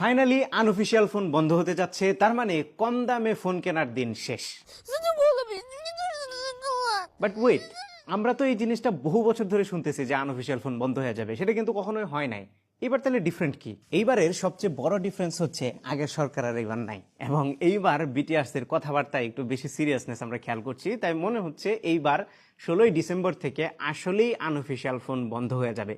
Finally unofficial phone বন্ধ হতে যাচ্ছে, তার মানে কম দামে ফোন কেনার দিন শেষ। বাট ওয়েট, আমরা তো এই জিনিসটা বহু বছর ধরে শুনতেছি যে আনঅফিসিয়াল ফোন বন্ধ হয়ে যাবে, সেটা কিন্তু কখনোই হয় নাই। এইবার তাহলে ডিফারেন্ট কি? এইবারের সবচেয়ে বড় ডিফারেন্স হচ্ছে আগের সরকার আর এবার নাই, এবং এইবার বিটিআরস এর কথাবার্তায় একটু বেশি সিরিয়াসনেস আমরা খেয়াল করছি। তাই মনে হচ্ছে এইবার 16ই ডিসেম্বর থেকে আসলেই আনঅফিসিয়াল ফোন বন্ধ হয়ে যাবে।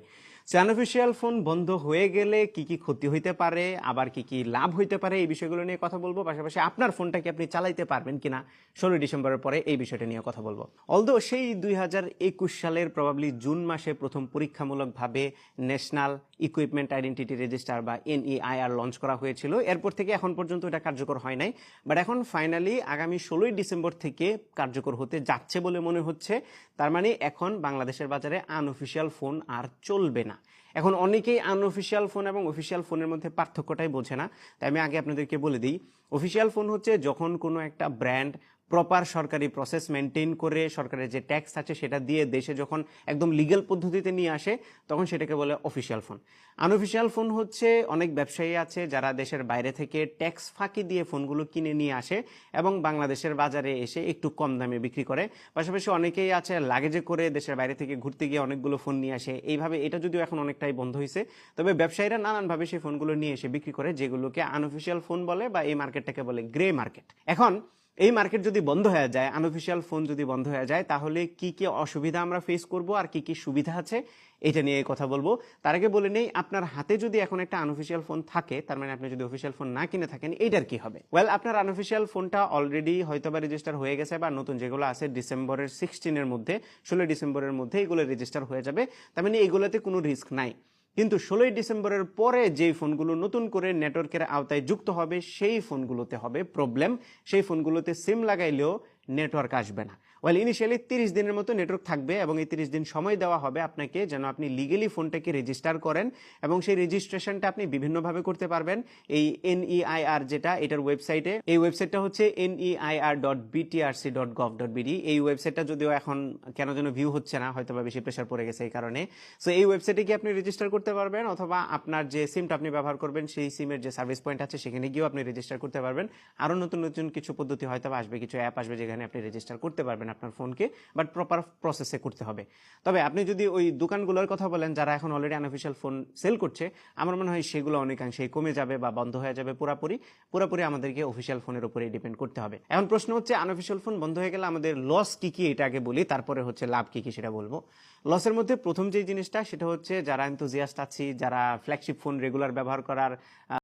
আনঅফিসিয়াল ফোন বন্ধ হয়ে গেলে কি কি ক্ষতি হইতে পারে, আবার কি কি লাভ হইতে পারে, এই বিষয়গুলো নিয়ে কথা বলবো। পাশাপাশি আপনার ফোনটা কি আপনি চালাইতে পারবেন কিনা 16 ডিসেম্বরের পরে, এই বিষয়টা নিয়ে কথা বলবো। অলদো সেই 2021 সালের প্রবাবলি জুন মাসে প্রথম পরীক্ষামূলকভাবে ন্যাশনাল ইকুইপমেন্ট আইডেন্টিটি রেজিস্টার বা NEIR লঞ্চ করা হয়েছিল। এরপর থেকে এখন পর্যন্ত এটা কার্যকর হয় নাই, বাট এখন ফাইনালি আগামী 16ই ডিসেম্বর থেকে কার্যকর হতে যাচ্ছে বলে মনে হচ্ছে। তার মানে এখন বাংলাদেশের বাজারে আনঅফিসিয়াল ফোন আর চলবে না। এখন অনেকেই আনঅফিসিয়াল ফোন এবং অফিসিয়াল ফোনের মধ্যে পার্থক্যটাই বোঝে না। তাই আমি আগে আপনাদেরকে বলে দিই, অফিসিয়াল ফোন হচ্ছে যখন কোনো একটা ব্র্যান্ড প্রপার সরকারি প্রসেস মেনটেন করে সরকারের যে ট্যাক্স আছে সেটা দিয়ে দেশে যখন একদম লিগ্যাল পদ্ধতিতে নিয়ে আসে, তখন সেটাকে বলে অফিসিয়াল ফোন। আনঅফিসিয়াল ফোন হচ্ছে অনেক ব্যবসায়ী আছে যারা দেশের বাইরে থেকে ট্যাক্স ফাঁকি দিয়ে ফোনগুলো কিনে নিয়ে আসে এবং বাংলাদেশের বাজারে এসে একটু কম দামে বিক্রি করে। পাশাপাশি অনেকেই আছে লাগেজে করে দেশের বাইরে থেকে ঘুরতে গিয়ে অনেকগুলো ফোন নিয়ে আসে। এইভাবে এটা যদিও এখন অনেকটাই বন্ধ হয়েছে, তবে ব্যবসায়ীরা নানানভাবে সেই ফোনগুলো নিয়ে এসে বিক্রি করে, যেগুলোকে আনঅফিসিয়াল ফোন বলে বা এই মার্কেটটাকে বলে গ্রে মার্কেট। এখন এই মার্কেট যদি বন্ধ হয়ে যায়, আনঅফিসিয়াল ফোন যদি বন্ধ হয়ে যায়, তাহলে কি কি অসুবিধা আমরা ফেস করব আর কি কি সুবিধা আছে এটা নিয়ে কথা বলবো। তার আগে বলে নেই, আপনার হাতে যদি এখন একটা আনঅফিসিয়াল ফোন থাকে, তার মানে আপনি যদি অফিসিয়াল ফোন না কিনে থাকেন, এইটার কি হবে? ওয়েল, আপনার আনঅফিসিয়াল ফোনটা অলরেডি হয়তোবা রেজিস্টার হয়ে গেছে, বা নতুন যেগুলো আছে ডিসেম্বরের 16 মধ্যে, 16 ডিসেম্বরের মধ্যে এগুলো রেজিস্টার হয়ে যাবে। তার মানে এগুলোতে কোনো রিস্ক নাই। কিন্তু 16ই ডিসেম্বরের পরে যেই ফোনগুলো নতুন করে নেটওয়ার্কের আওতায় যুক্ত হবে, সেই ফোনগুলোতে হবে প্রবলেম। সেই ফোনগুলোতে সিম লাগাইলেও নেটওয়ার্ক আসবে না। ওয়েল, ইনিশিয়ালি 30 দিনের মতো নেটওয়ার্ক থাকবে, এবং এই 30 দিন সময় দেওয়া হবে আপনাকে যেন আপনি লিগেলি ফোনটাকে রেজিস্টার করেন, এবং সেই রেজিস্ট্রেশনটা আপনি বিভিন্নভাবে করতে পারবেন। এই NEIR যেটা, এটার ওয়েবসাইটে, এই ওয়েবসাইটটা হচ্ছে neir.btrc.gov.bd। এই ওয়েবসাইটটা যদিও এখন কেন যেন ভিউ হচ্ছে না, হয়তো বা বেশি প্রেশার পড়ে গেছে এই কারণে। সো এই ওয়েবসাইটে গিয়ে আপনি রেজিস্টার করতে পারবেন, অথবা আপনার যে সিমটা আপনি ব্যবহার করবেন সেই সিমের যে সার্ভিস পয়েন্ট আছে সেখানে গিয়েও আপনি রেজিস্টার করতে পারবেন। আরও নতুন নতুন কিছু পদ্ধতি হয়তো আসবে, কিছু অ্যাপ আসবে যেখানে আপনি রেজিস্টার করতে পারবেন আপনার ফোনকে, বাট প্রপার প্রসেসে করতে হবে। তবে আপনি যদি ওই দোকানগুলোর কথা বলেন যারা এখন অলরেডি আনঅফিসিয়াল ফোন সেল করছে, আমার মনে হয় সেগুলো অনেকাংশেই কমে যাবে বা বন্ধ হয়ে যাবে পুরোপুরি। আমাদেরকে অফিসিয়াল ফোনের উপরেই ডিপেন্ড করতে হবে। এখন প্রশ্ন হচ্ছে, আনঅফিসিয়াল ফোন বন্ধ হয়ে গেলে আমাদের লস কি কি, এটা আগে বলি, তারপরে হচ্ছে লাভ কি কি সেটা বলবো। লসের মধ্যে প্রথম যে জিনিসটা সেটা হচ্ছে, যারা এনথুজিয়াস্ট আছি, যারা ফ্ল্যাগশিপ ফোন রেগুলার ব্যবহার করার